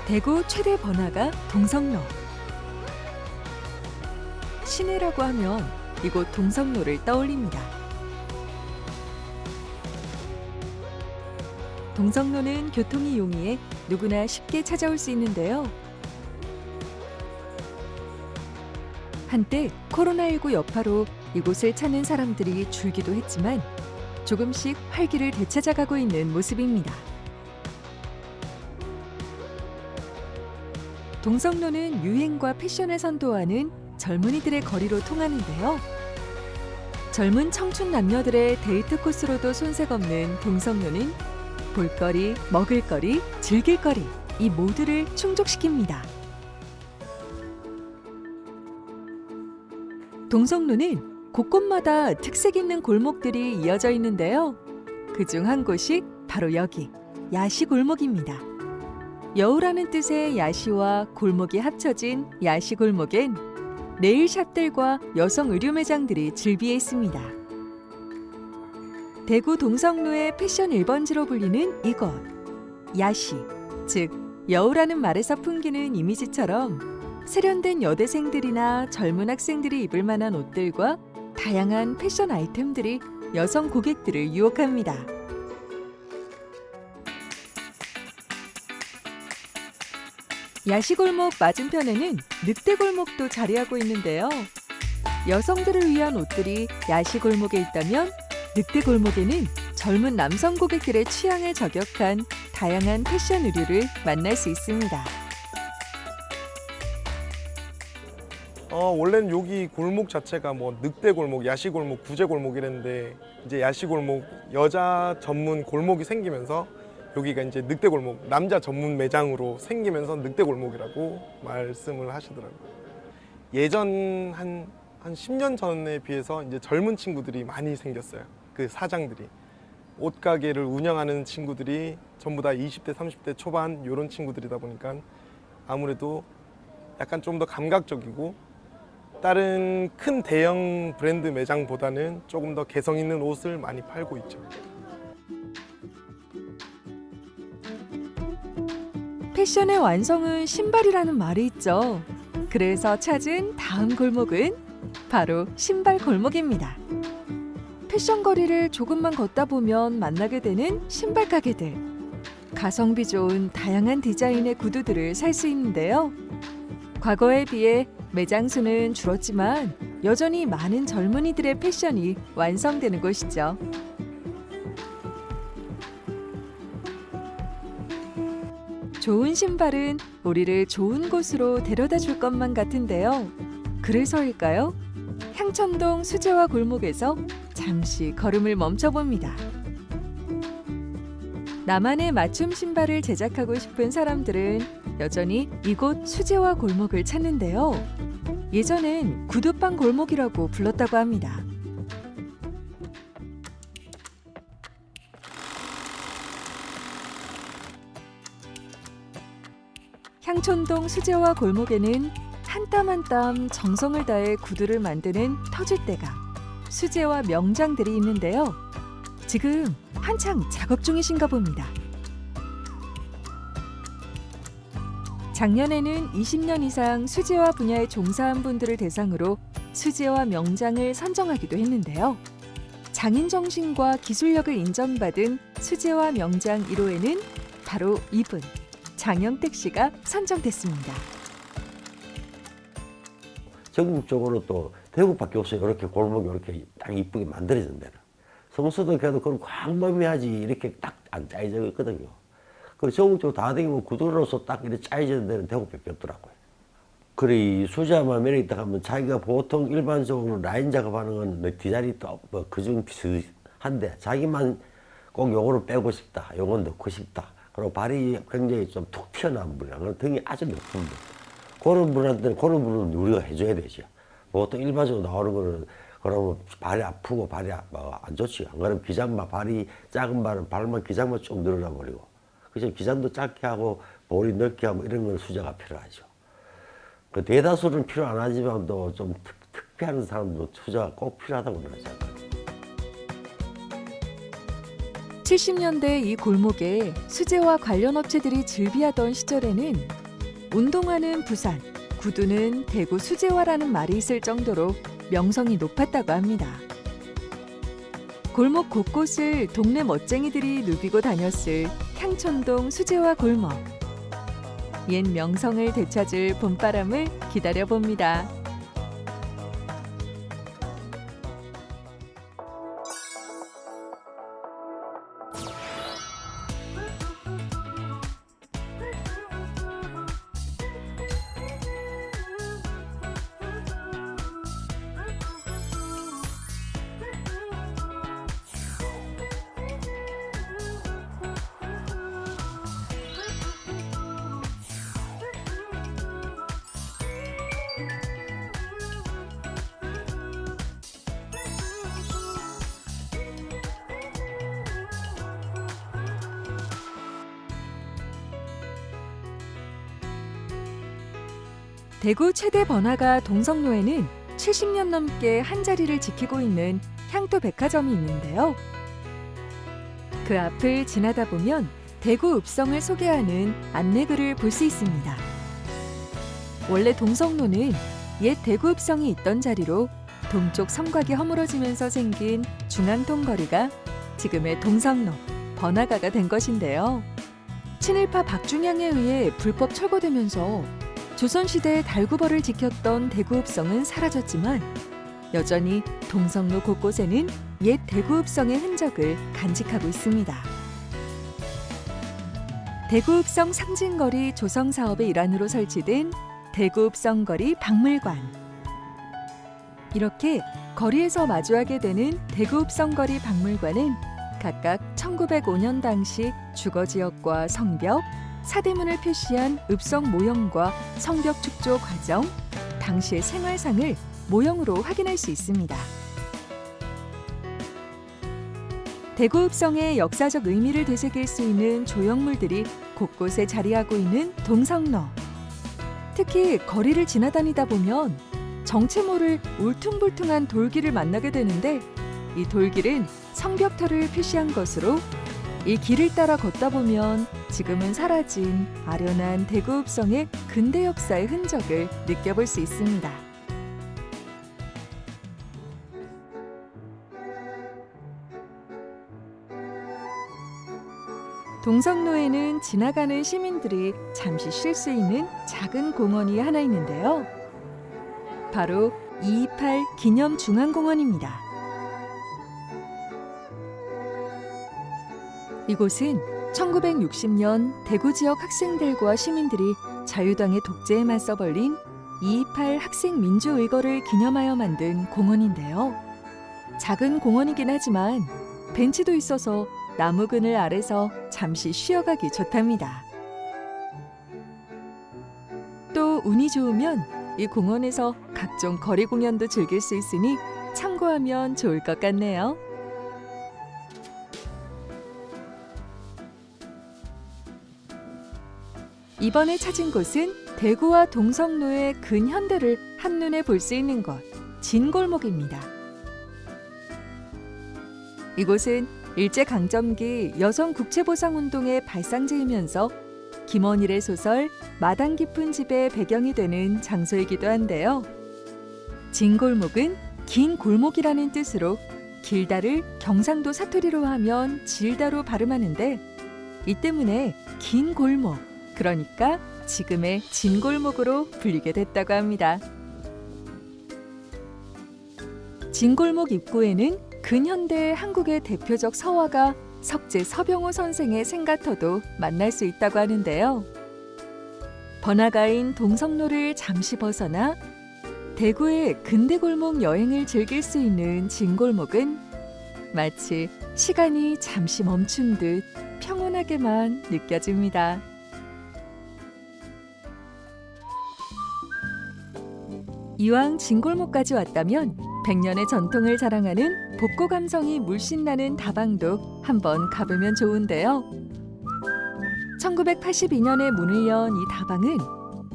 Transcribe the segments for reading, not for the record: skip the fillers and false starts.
대구 최대 번화가 동성로. 시내라고 하면 이곳 동성로를 떠올립니다. 동성로는 교통이 용이해 누구나 쉽게 찾아올 수 있는데요. 한때 코로나19 여파로 이곳을 찾는 사람들이 줄기도 했지만 조금씩 활기를 되찾아가고 있는 모습입니다. 동성로는 유행과 패션을 선도하는 젊은이들의 거리로 통하는데요. 젊은 청춘 남녀들의 데이트 코스로도 손색 없는 동성로는 볼거리, 먹을거리, 즐길거리 이 모두를 충족시킵니다. 동성로는 곳곳마다 특색 있는 골목들이 이어져 있는데요. 그중 한 곳이 바로 여기 야시골목입니다. 여우라는 뜻의 야시와 골목이 합쳐진 야시골목엔 네일샵들과 여성 의류 매장들이 즐비해 있습니다. 대구 동성로의 패션 1번지로 불리는 이곳 야시, 즉 여우라는 말에서 풍기는 이미지처럼 세련된 여대생들이나 젊은 학생들이 입을 만한 옷들과 다양한 패션 아이템들이 여성 고객들을 유혹합니다. 야시골목 맞은편에는 늑대골목도 자리하고 있는데요. 여성들을 위한 옷들이 야시골목에 있다면 늑대골목에는 젊은 남성 고객들의 취향에 저격한 다양한 패션 의류를 만날 수 있습니다. 원래는 여기 골목 자체가 뭐 늑대골목, 야시골목, 구제골목 이랬는데 이제 야시골목 여자 전문 골목이 생기면서 여기가 이제 늑대골목, 남자 전문 매장으로 생기면서 늑대골목이라고 말씀을 하시더라고요. 예전 한 10년 전에 비해서 이제 젊은 친구들이 많이 생겼어요. 그 사장들이. 옷가게를 운영하는 친구들이 전부 다 20대, 30대 초반 이런 친구들이다 보니까 아무래도 약간 좀 더 감각적이고 다른 큰 대형 브랜드 매장보다는 조금 더 개성 있는 옷을 많이 팔고 있죠. 패션의 완성은 신발이라는 말이 있죠. 그래서 찾은 다음 골목은 바로 신발 골목입니다. 패션 거리를 조금만 걷다 보면 만나게 되는 신발 가게들. 가성비 좋은 다양한 디자인의 구두들을 살 수 있는데요. 과거에 비해 매장 수는 줄었지만 여전히 많은 젊은이들의 패션이 완성되는 곳이죠. 좋은 신발은 우리를 좋은 곳으로 데려다 줄 것만 같은데요. 그래서일까요? 향천동 수제화 골목에서 잠시 걸음을 멈춰봅니다. 나만의 맞춤 신발을 제작하고 싶은 사람들은 여전히 이곳 수제화 골목을 찾는데요. 예전엔 구두방 골목이라고 불렀다고 합니다. 향촌동 수제화 골목에는 한 땀 한 땀 정성을 다해 구두를 만드는 터줏대감, 수제화 명장들이 있는데요. 지금 한창 작업 중이신가 봅니다. 작년에는 20년 이상 수제화 분야에 종사한 분들을 대상으로 수제화 명장을 선정하기도 했는데요. 장인 정신과 기술력을 인정받은 수제화 명장 1호에는 바로 이분, 장영택 씨가 선정됐습니다. 전국적으로 또 대구밖에 없어요. 이렇게 골목이 이렇게 딱 이쁘게 만들어진 데는. 성수도 그래도 그런 광범위하지 이렇게 딱 안 짜여져 있거든요. 그리고 전국적으로 다 되면 구두로서 딱 이렇게 짜여지는 데는 대구밖에 없더라고요. 그래, 이 수제화만 매력 있다 하면 자기가 보통 일반적으로 라인 작업하는 건 디자인이 또 뭐 그중 비슷한데 자기만 꼭 요거를 빼고 싶다, 요건 넣고 싶다. 그리고 발이 굉장히 좀 툭 튀어나온 분이야. 그리고 등이 아주 높은 분. 그런 분한테는 그런 분은 우리가 해줘야 되죠. 보통 일반적으로 나오는 거는 그러면 발이 아프고 발이 안 좋지. 안 그러면 기장만 발이 작은 발만 기장만 쭉 늘어나 버리고. 그래서 기장도 짧게 하고 볼이 넓게 하고 이런 건 수제가 필요하죠. 그 대다수는 필요 안 하지만 또 좀 특별한 사람도 수제가 꼭 필요하다고 그러죠. 70년대 이 골목에 수제화 관련 업체들이 즐비하던 시절에는 운동화는 부산, 구두는 대구 수제화라는 말이 있을 정도로 명성이 높았다고 합니다. 골목 곳곳을 동네 멋쟁이들이 누비고 다녔을 향촌동 수제화 골목. 옛 명성을 되찾을 봄바람을 기다려봅니다. 대구 최대 번화가 동성로에는 70년 넘게 한 자리를 지키고 있는 향토 백화점이 있는데요. 그 앞을 지나다 보면 대구 읍성을 소개하는 안내글을 볼 수 있습니다. 원래 동성로는 옛 대구 읍성이 있던 자리로 동쪽 성곽이 허물어지면서 생긴 중앙통거리가 지금의 동성로, 번화가가 된 것인데요. 친일파 박중양에 의해 불법 철거되면서 조선시대의 달구벌을 지켰던 대구읍성은 사라졌지만 여전히 동성로 곳곳에는 옛 대구읍성의 흔적을 간직하고 있습니다. 대구읍성 상징거리 조성 사업의 일환으로 설치된 대구읍성거리 박물관. 이렇게 거리에서 마주하게 되는 대구읍성거리 박물관은 각각 1905년 당시 주거지역과 성벽, 사대문을 표시한 읍성 모형과 성벽 축조 과정, 당시의 생활상을 모형으로 확인할 수 있습니다. 대구 읍성의 역사적 의미를 되새길 수 있는 조형물들이 곳곳에 자리하고 있는 동성로. 특히 거리를 지나다니다 보면 정체 모를 울퉁불퉁한 돌길을 만나게 되는데 이 돌길은 성벽터를 표시한 것으로 이 길을 따라 걷다 보면 지금은 사라진 아련한 대구 읍성의 근대 역사의 흔적을 느껴볼 수 있습니다. 동성로에는 지나가는 시민들이 잠시 쉴 수 있는 작은 공원이 하나 있는데요. 바로 228 기념중앙공원입니다. 이곳은 1960년 대구 지역 학생들과 시민들이 자유당의 독재에 맞서 벌린 228 학생 민주의거를 기념하여 만든 공원인데요. 작은 공원이긴 하지만 벤치도 있어서 나무 그늘 아래서 잠시 쉬어가기 좋답니다. 또 운이 좋으면 이 공원에서 각종 거리 공연도 즐길 수 있으니 참고하면 좋을 것 같네요. 이번에 찾은 곳은 대구와 동성로의 근현대를 한눈에 볼 수 있는 곳, 진골목입니다. 이곳은 일제강점기 여성국채보상운동의 발상지이면서 김원일의 소설 마당 깊은 집의 배경이 되는 장소이기도 한데요. 진골목은 긴 골목이라는 뜻으로 길다를 경상도 사투리로 하면 질다로 발음하는데 이 때문에 긴 골목, 그러니까 지금의 진골목으로 불리게 됐다고 합니다. 진골목 입구에는 근현대 한국의 대표적 서화가 석재 서병호 선생의 생가터도 만날 수 있다고 하는데요. 번화가인 동성로를 잠시 벗어나 대구의 근대골목 여행을 즐길 수 있는 진골목은 마치 시간이 잠시 멈춘 듯 평온하게만 느껴집니다. 이왕 진골목까지 왔다면 100년의 전통을 자랑하는 복고 감성이 물씬 나는 다방도 한번 가보면 좋은데요. 1982년에 문을 연 이 다방은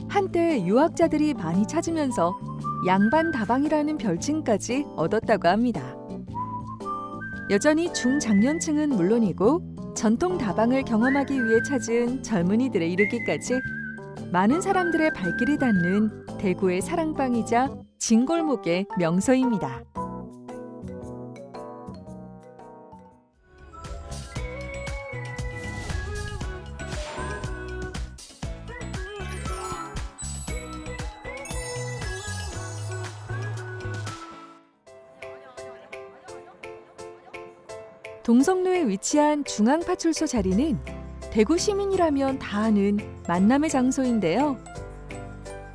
한때 유학자들이 많이 찾으면서 양반 다방이라는 별칭까지 얻었다고 합니다. 여전히 중장년층은 물론이고 전통 다방을 경험하기 위해 찾은 젊은이들에 이르기까지 많은 사람들의 발길이 닿는 대구의 사랑방이자 진골목의 명소입니다. 동성로에 위치한 중앙파출소 자리는 대구 시민이라면 다 아는 만남의 장소인데요.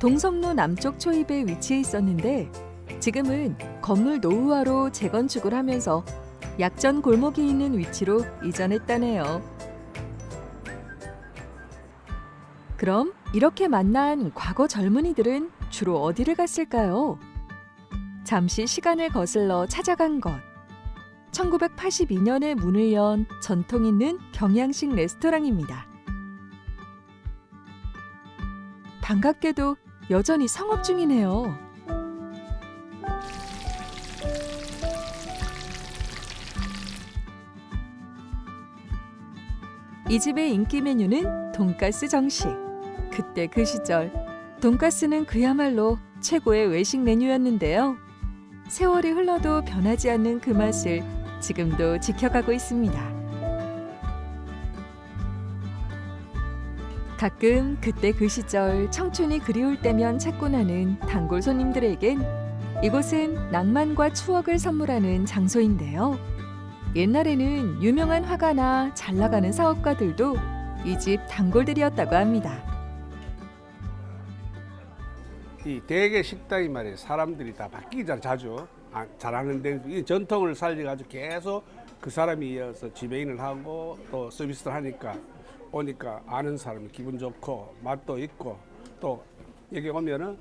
동성로 남쪽 초입에 위치해 있었는데 지금은 건물 노후화로 재건축을 하면서 약전 골목이 있는 위치로 이전했다네요. 그럼 이렇게 만난 과거 젊은이들은 주로 어디를 갔을까요? 잠시 시간을 거슬러 찾아간 곳. 1982년에 문을 연 전통 있는 경양식 레스토랑입니다. 반갑게도 여전히 성업 중이네요. 이 집의 인기 메뉴는 돈가스 정식. 그때 그 시절 돈가스는 그야말로 최고의 외식 메뉴였는데요. 세월이 흘러도 변하지 않는 그 맛을 지금도 지켜가고 있습니다. 가끔 그때 그 시절 청춘이 그리울 때면 찾곤 하는 단골 손님들에겐 이곳은 낭만과 추억을 선물하는 장소인데요. 옛날에는 유명한 화가나 잘 나가는 사업가들도 이 집 단골들이었다고 합니다. 이 대개 식당이 말이에요. 사람들이 다 바뀌잖아 자주. 잘하는데 이 전통을 살려가지고 계속 그 사람이 이어서 지배인을 하고 또 서비스를 하니까 오니까 아는 사람이 기분 좋고 맛도 있고 또 여기 오면은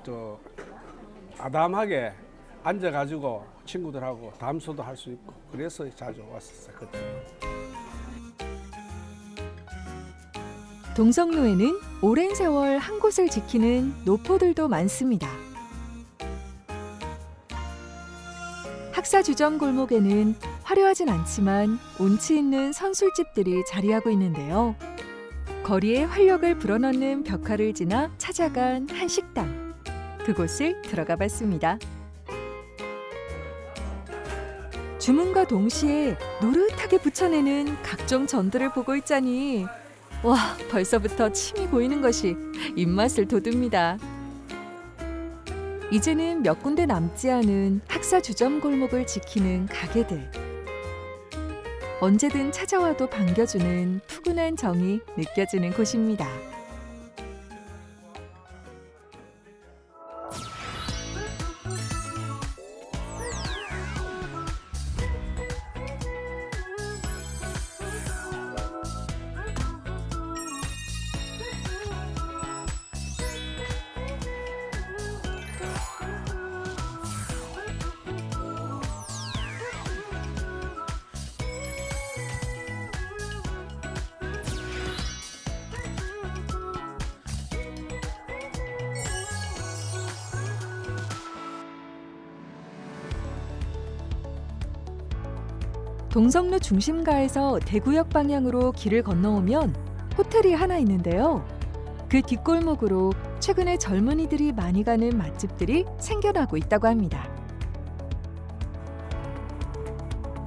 저 아담하게 앉아가지고 친구들하고 담소도 할 수 있고 그래서 자주 왔었어요 그때. 동성로에는 오랜 세월 한 곳을 지키는 노포들도 많습니다. 학사주점 골목에는 화려하진 않지만 운치 있는 선술집들이 자리하고 있는데요. 거리에 활력을 불어넣는 벽화를 지나 찾아간 한 식당. 그곳을 들어가 봤습니다. 주문과 동시에 노릇하게 부쳐내는 각종 전들을 보고 있자니 와, 벌써부터 침이 고이는 것이 입맛을 돋웁니다. 이제는 몇 군데 남지 않은 학사주점 골목을 지키는 가게들. 언제든 찾아와도 반겨주는 푸근한 정이 느껴지는 곳입니다. 동성로 중심가에서 대구역 방향으로 길을 건너오면 호텔이 하나 있는데요. 그 뒷골목으로 최근에 젊은이들이 많이 가는 맛집들이 생겨나고 있다고 합니다.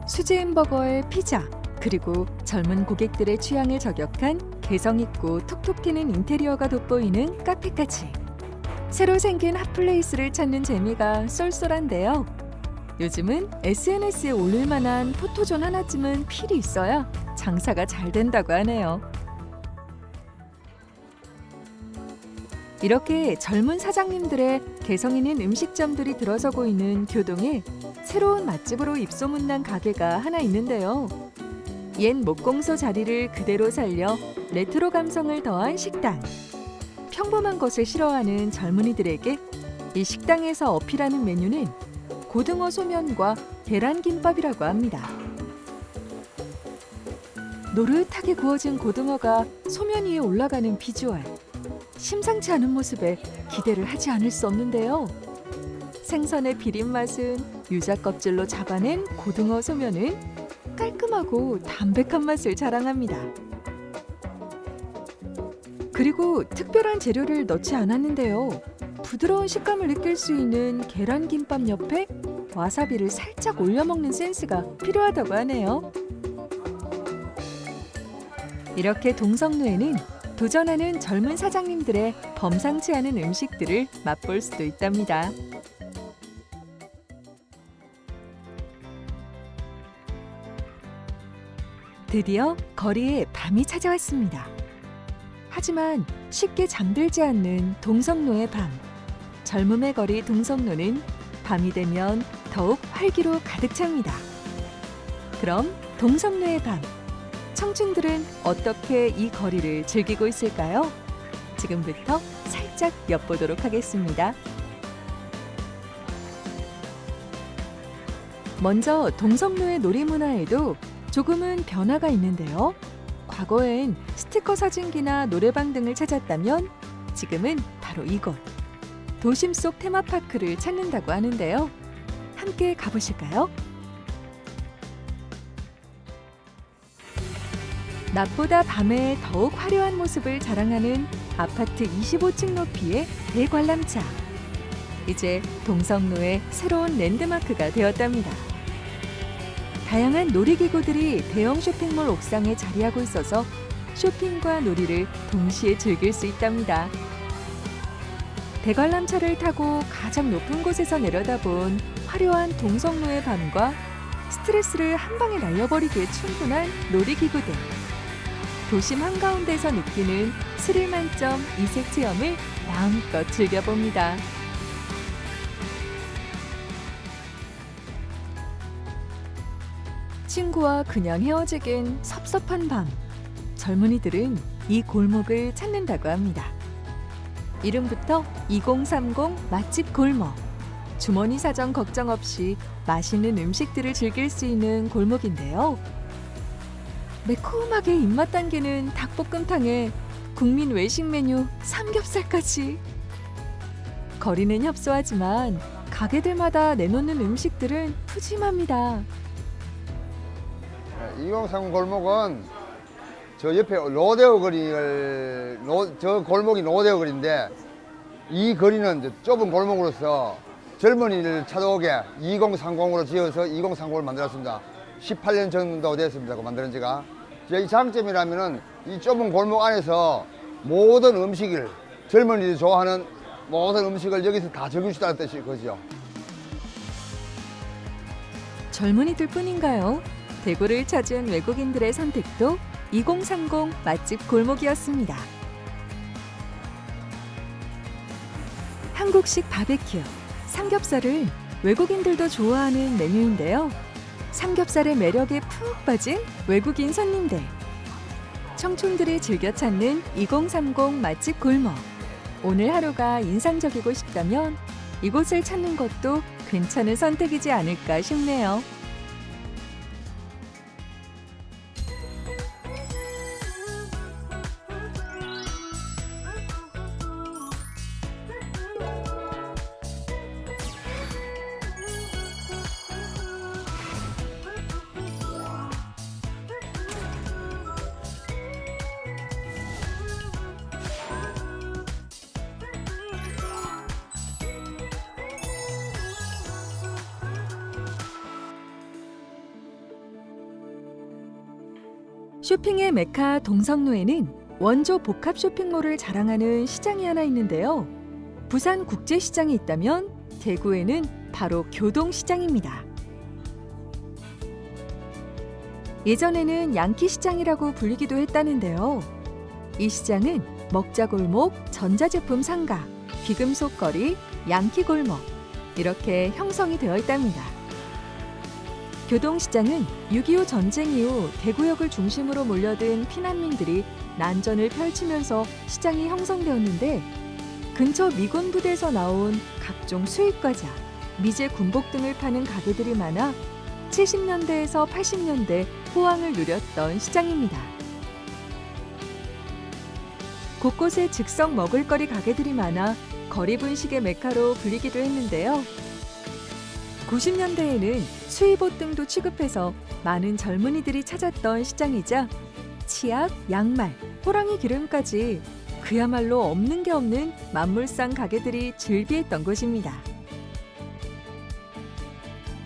수제 햄버거에 피자, 그리고 젊은 고객들의 취향을 저격한 개성있고 톡톡 튀는 인테리어가 돋보이는 카페까지. 새로 생긴 핫플레이스를 찾는 재미가 쏠쏠한데요. 요즘은 SNS에 올릴 만한 포토존 하나쯤은 필히 있어야 장사가 잘 된다고 하네요. 이렇게 젊은 사장님들의 개성 있는 음식점들이 들어서고 있는 교동에 새로운 맛집으로 입소문난 가게가 하나 있는데요. 옛 목공소 자리를 그대로 살려 레트로 감성을 더한 식당. 평범한 것을 싫어하는 젊은이들에게 이 식당에서 어필하는 메뉴는 고등어 소면과 계란김밥이라고 합니다. 노릇하게 구워진 고등어가 소면 위에 올라가는 비주얼. 심상치 않은 모습에 기대를 하지 않을 수 없는데요. 생선의 비린 맛은 유자 껍질로 잡아낸 고등어 소면은 깔끔하고 담백한 맛을 자랑합니다. 그리고 특별한 재료를 넣지 않았는데요. 부드러운 식감을 느낄 수 있는 계란김밥 옆에 와사비를 살짝 올려 먹는 센스가 필요하다고 하네요. 이렇게 동성로에는 도전하는 젊은 사장님들의 범상치 않은 음식들을 맛볼 수도 있답니다. 드디어 거리에 밤이 찾아왔습니다. 하지만 쉽게 잠들지 않는 동성로의 밤. 젊음의 거리 동성로는 밤이 되면 더욱 활기로 가득 찹니다. 그럼 동성로의 밤. 청춘들은 어떻게 이 거리를 즐기고 있을까요? 지금부터 살짝 엿보도록 하겠습니다. 먼저 동성로의 놀이문화에도 조금은 변화가 있는데요. 과거엔 스티커 사진기나 노래방 등을 찾았다면 지금은 바로 이곳, 도심 속 테마파크를 찾는다고 하는데요. 함께 가보실까요? 낮보다 밤에 더욱 화려한 모습을 자랑하는 아파트 25층 높이의 대관람차. 이제 동성로의 새로운 랜드마크가 되었답니다. 다양한 놀이기구들이 대형 쇼핑몰 옥상에 자리하고 있어서 쇼핑과 놀이를 동시에 즐길 수 있답니다. 대관람차를 타고 가장 높은 곳에서 내려다본 화려한 동성로의 밤과 스트레스를 한 방에 날려버리기에 충분한 놀이기구들. 도심 한가운데서 느끼는 스릴 만점 이색 체험을 마음껏 즐겨봅니다. 친구와 그냥 헤어지긴 섭섭한 밤. 젊은이들은 이 골목을 찾는다고 합니다. 이름부터 2030 맛집 골목. 주머니 사정 걱정 없이 맛있는 음식들을 즐길 수 있는 골목인데요. 매콤하게 입맛 당기는 닭볶음탕에 국민 외식 메뉴 삼겹살까지. 거리는 협소하지만 가게들마다 내놓는 음식들은 푸짐합니다. 2030 골목은 저 옆에 로데오 거리를 저 골목이 로데오 거리인데 이 거리는 이제 좁은 골목으로서 젊은이를 찾아오게 2030으로 지어서 2030을 만들었습니다. 18년 정도 됐습니다. 그 만드는 지가. 이 장점이라면은 이 좁은 골목 안에서 모든 음식을 젊은이들이 좋아하는 모든 음식을 여기서 다 즐길 수 있다는 뜻이 거죠. 젊은이들 뿐인가요? 대구를 찾은 외국인들의 선택도 2030 맛집 골목이었습니다. 한국식 바베큐, 삼겹살을 외국인들도 좋아하는 메뉴인데요. 삼겹살의 매력에 푹 빠진 외국인 손님들. 청춘들이 즐겨 찾는 2030 맛집 골목. 오늘 하루가 인상적이고 싶다면 이곳을 찾는 것도 괜찮은 선택이지 않을까 싶네요. 쇼핑의 메카 동성로에는 원조 복합 쇼핑몰을 자랑하는 시장이 하나 있는데요. 부산 국제시장이 있다면 대구에는 바로 교동시장입니다. 예전에는 양키시장이라고 불리기도 했다는데요. 이 시장은 먹자골목, 전자제품 상가, 귀금속거리, 양키골목 이렇게 형성이 되어 있답니다. 교동시장은 6.25 전쟁 이후 대구역을 중심으로 몰려든 피난민들이 난전을 펼치면서 시장이 형성되었는데 근처 미군 부대에서 나온 각종 수입과자, 미제 군복 등을 파는 가게들이 많아 70년대에서 80년대 호황을 누렸던 시장입니다. 곳곳에 즉석 먹을거리 가게들이 많아 거리 분식의 메카로 불리기도 했는데요. 90년대에는 수입옷 등도 취급해서 많은 젊은이들이 찾았던 시장이자 치약, 양말, 호랑이 기름까지 그야말로 없는 게 없는 만물상 가게들이 즐비했던 곳입니다.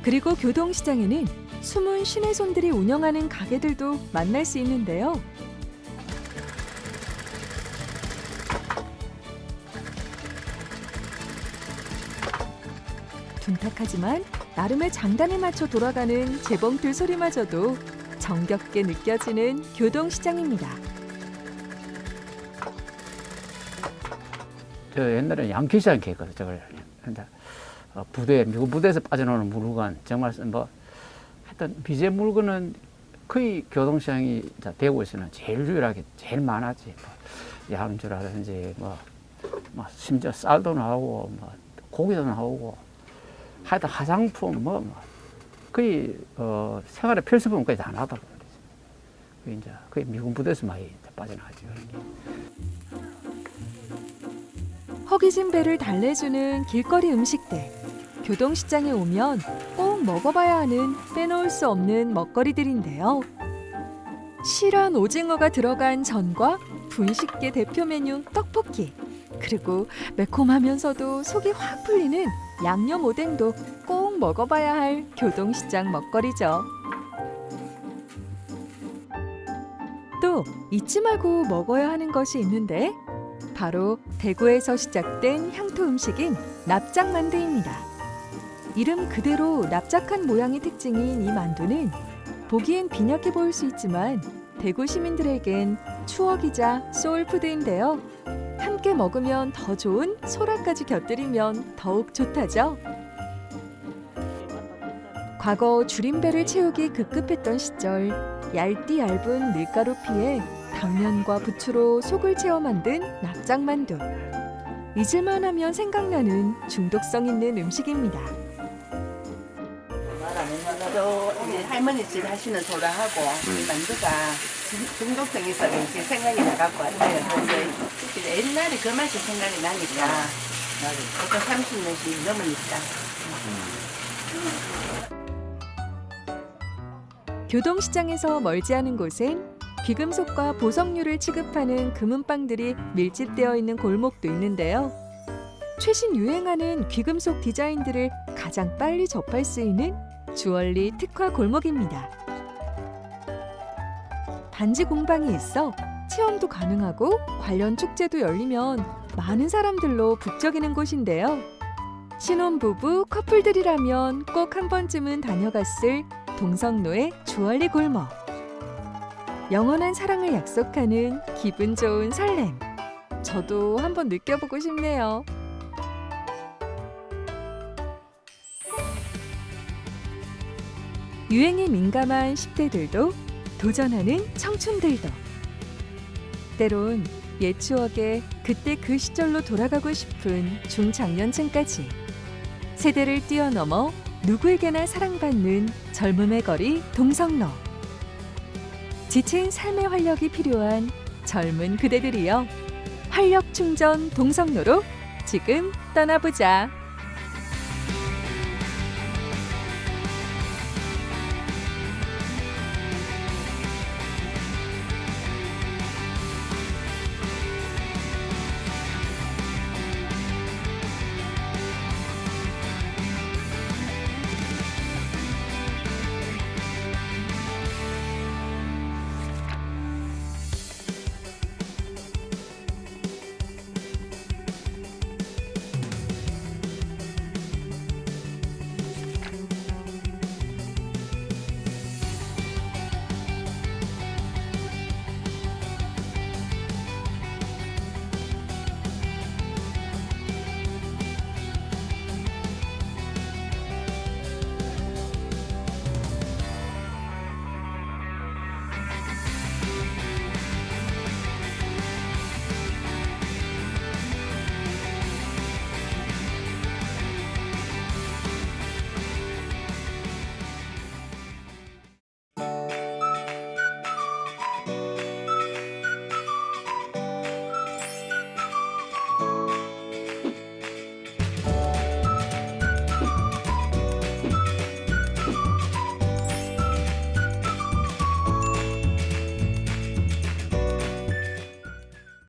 그리고 교동시장에는 숨은 신의 손들이 운영하는 가게들도 만날 수 있는데요. 둔탁하지만 나름의 장단에 맞춰 돌아가는 재봉틀 소리마저도 정겹게 느껴지는 교동시장입니다. 저 옛날에 양키시장 했거든. 저걸 근데 부대 미국 부대에서 빠져나오는 물건 정말 뭐 하여튼 미제 물건은 거의 교동시장이 대구에서는 제일 유일하게 제일 많았지. 뭐 양주라든지 뭐 심지어 쌀도 나오고 뭐 고기도 나오고 하여튼 화장품 뭐 거의 생활의 필수품까지 다 나왔다 보면 되지. 이제 거의 미군 부대에서 많이 빠져나가지 그런 게. 허기진 배를 달래주는 길거리 음식들. 교동시장에 오면 꼭 먹어봐야 하는 빼놓을 수 없는 먹거리들인데요. 실한 오징어가 들어간 전과 분식계 대표 메뉴 떡볶이, 그리고 매콤하면서도 속이 확 풀리는 양념 오뎅도 꼭 먹어봐야 할 교동시장 먹거리죠. 또 잊지 말고 먹어야 하는 것이 있는데 바로 대구에서 시작된 향토 음식인 납작만두입니다. 이름 그대로 납작한 모양이 특징인 이 만두는 보기엔 빈약해 보일 수 있지만 대구 시민들에겐 추억이자 소울푸드인데요. 함께 먹으면 더 좋은 소라까지 곁들이면 더욱 좋다죠. 과거 줄임배를 채우기 급급했던 시절 얇디 얇은 밀가루 피에 당면과 부추로 속을 채워 만든 납작만두. 잊을만 하면 생각나는 중독성 있는 음식입니다. 이제 할머니 집 하시는 소라하고 이 만두가 중독성이 있어서 이렇게 생각이 나갖고 왔어요. 그래서 옛날에 그 맛이 생각이 나니까 벌써 30년씩 넘으니까. 교동시장에서 멀지 않은 곳엔 귀금속과 보석류를 취급하는 금은방들이 밀집되어 있는 골목도 있는데요. 최신 유행하는 귀금속 디자인들을 가장 빨리 접할 수 있는 주얼리 특화 골목입니다. 반지 공방이 있어 체험도 가능하고 관련 축제도 열리면 많은 사람들로 북적이는 곳인데요. 신혼부부 커플들이라면 꼭 한 번쯤은 다녀갔을 동성로의 주얼리 골목. 영원한 사랑을 약속하는 기분 좋은 설렘. 저도 한번 느껴보고 싶네요. 유행에 민감한 10대들도 도전하는 청춘들도 때론 옛 추억에 그때 그 시절로 돌아가고 싶은 중장년층까지 세대를 뛰어넘어 누구에게나 사랑받는 젊음의 거리 동성로. 지친 삶의 활력이 필요한 젊은 그대들이여 활력 충전 동성로로 지금 떠나보자.